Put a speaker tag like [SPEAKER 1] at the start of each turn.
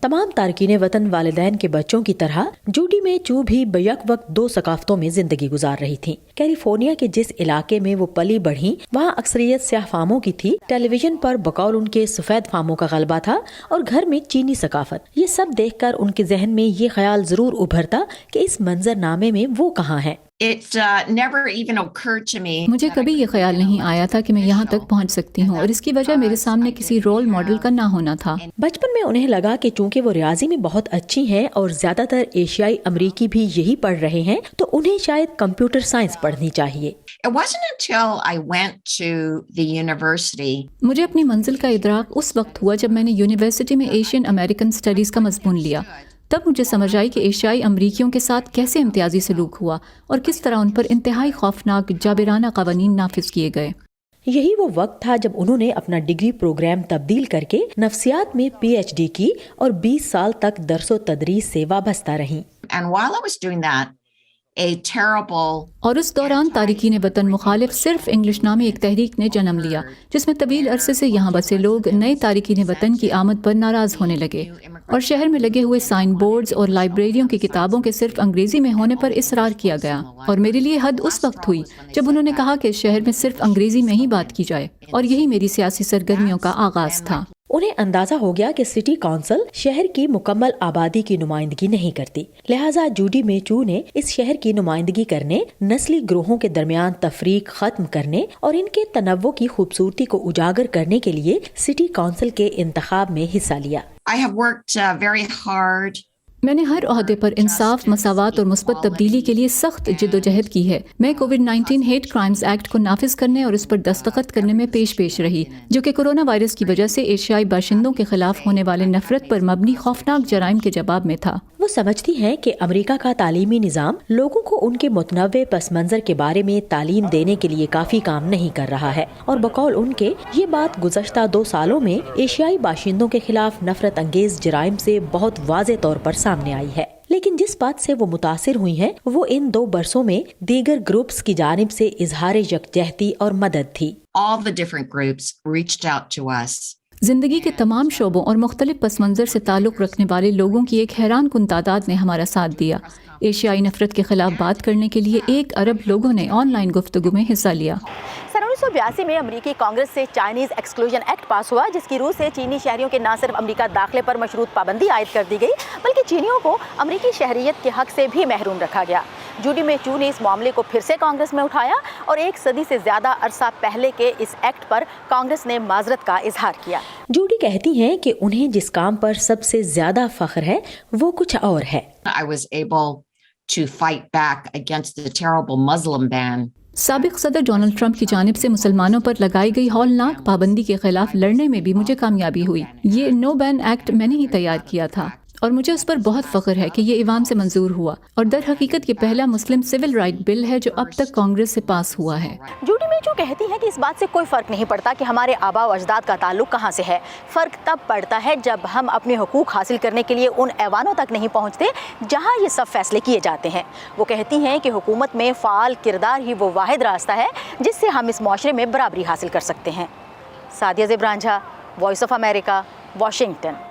[SPEAKER 1] تمام تارکین وطن والدین کے بچوں کی طرح جوڈی میں چو بھی بیک وقت دو ثقافتوں میں زندگی گزار رہی تھیں۔ کیلیفورنیا کے جس علاقے میں وہ پلی بڑھی وہاں اکثریت سیاہ فاموں کی تھی۔ ٹیلی ویژن پر بقول ان کے سفید فاموں کا غلبہ تھا اور گھر میں چینی ثقافت۔ یہ سب دیکھ کر ان کے ذہن میں یہ خیال ضرور ابھرتا کہ اس منظر نامے میں وہ کہاں ہیں۔
[SPEAKER 2] مجھے کبھی یہ خیال نہیں آیا تھا کہ میں یہاں تک پہنچ سکتی ہوں، اور اس کی وجہ میرے سامنے کسی رول ماڈل کا نہ ہونا تھا۔
[SPEAKER 1] بچپن میں انہیں لگا کہ چونکہ وہ ریاضی میں بہت اچھی ہیں اور زیادہ تر ایشیائی امریکی بھی یہی پڑھ رہے ہیں تو انہیں شاید کمپیوٹر سائنس پڑھنی چاہیے۔
[SPEAKER 2] مجھے اپنی منزل کا ادراک اس وقت ہوا جب میں نے یونیورسٹی میں ایشین امریکن اسٹڈیز کا مضمون لیا۔ تب مجھے سمجھ آئی کہ ایشیائی امریکیوں کے ساتھ کیسے امتیازی سلوک ہوا اور کس طرح ان پر انتہائی خوفناک جابرانہ قوانین نافذ کیے گئے۔
[SPEAKER 1] یہی وہ وقت تھا جب انہوں نے اپنا ڈگری پروگرام تبدیل کر کے نفسیات میں پی ایچ ڈی کی اور 20 سال تک درس و تدریس سے وابستہ رہیں۔
[SPEAKER 2] اور اس دوران تارکین وطن مخالف صرف انگلش نامی ایک تحریک نے جنم لیا، جس میں طویل عرصے سے یہاں بسے لوگ نئے تارکین وطن کی آمد پر ناراض ہونے لگے اور شہر میں لگے ہوئے سائن بورڈز اور لائبریریوں کی کتابوں کے صرف انگریزی میں ہونے پر اصرار کیا گیا۔ اور میرے لیے حد اس وقت ہوئی جب انہوں نے کہا کہ شہر میں صرف انگریزی میں ہی بات کی جائے، اور یہی میری سیاسی سرگرمیوں کا آغاز تھا۔
[SPEAKER 1] انہیں اندازہ ہو گیا کہ سٹی کونسل شہر کی مکمل آبادی کی نمائندگی نہیں کرتی، لہٰذا جوڈی میچو نے اس شہر کی نمائندگی کرنے، نسلی گروہوں کے درمیان تفریق ختم کرنے اور ان کے تنوع کی خوبصورتی کو اجاگر کرنے کے لیے سٹی کونسل کے انتخاب میں حصہ لیا۔
[SPEAKER 2] میں نے ہر عہدے پر انصاف، مساوات اور مثبت تبدیلی کے لیے سخت جدوجہد کی ہے۔ میں کووڈ-19 ہیٹ کرائمز ایکٹ کو نافذ کرنے اور اس پر دستخط کرنے میں پیش رہی، جو کہ کورونا وائرس کی وجہ سے ایشیائی باشندوں کے خلاف ہونے والے نفرت پر مبنی خوفناک جرائم کے جواب میں تھا۔
[SPEAKER 1] وہ سمجھتی ہیں کہ امریکہ کا تعلیمی نظام لوگوں کو ان کے متنوع پس منظر کے بارے میں تعلیم دینے کے لیے کافی کام نہیں کر رہا ہے، اور بقول ان کے یہ بات گزشتہ 2 سالوں میں ایشیائی باشندوں کے خلاف نفرت انگیز جرائم سے بہت واضح طور پر سامنے آئی ہے۔ لیکن جس بات سے وہ متاثر ہوئی ہیں وہ ان 2 برسوں میں دیگر گروپس کی جانب سے اظہار یکجہتی اور مدد تھی۔
[SPEAKER 2] زندگی کے تمام شعبوں اور مختلف پس منظر سے تعلق رکھنے والے لوگوں کی ایک حیران کن تعداد نے ہمارا ساتھ دیا۔ ایشیائی نفرت کے خلاف بات کرنے کے لیے 1 ارب لوگوں نے آن لائن گفتگو میں حصہ لیا۔
[SPEAKER 3] 1982 میں امریکی کانگریس سے چائنیز ایکسکلوژن ایکٹ پاس ہوا، جس کی روح سے چینی شہریوں کے نہ صرف امریکہ داخلے پر مشروط پابندی عائد کر دی گئی بلکہ چینیوں کو امریکی شہریت کے حق سے بھی محروم رکھا گیا۔ جوڈی میچو نے اس معاملے کو پھر سے کانگریس میں اٹھایا اور 1 صدی سے زیادہ عرصہ پہلے کے اس ایکٹ پر کانگریس نے معذرت کا اظہار کیا۔
[SPEAKER 1] جوڈی کہتی ہیں کہ انہیں جس کام پر سب سے زیادہ فخر ہے وہ کچھ اور ہے۔
[SPEAKER 2] سابق صدر ڈونلڈ ٹرمپ کی جانب سے مسلمانوں پر لگائی گئی ہولناک پابندی کے خلاف لڑنے میں بھی مجھے کامیابی ہوئی۔ یہ نو بین ایکٹ میں نے ہی تیار کیا تھا اور مجھے اس پر بہت فخر ہے کہ یہ ایوان سے منظور ہوا، اور در حقیقت یہ پہلا مسلم سول رائٹ بل ہے جو اب تک کانگریس سے پاس ہوا ہے۔
[SPEAKER 3] جوڈی میچو کہتی ہے کہ اس بات سے کوئی فرق نہیں پڑتا کہ ہمارے آباء و اجداد کا تعلق کہاں سے ہے، فرق تب پڑتا ہے جب ہم اپنے حقوق حاصل کرنے کے لیے ان ایوانوں تک نہیں پہنچتے جہاں یہ سب فیصلے کیے جاتے ہیں۔ وہ کہتی ہیں کہ حکومت میں فعال کردار ہی وہ واحد راستہ ہے جس سے ہم اس معاشرے میں برابری حاصل کر سکتے ہیں۔ Sadia Zeb Ranjha, voice of America, Washington.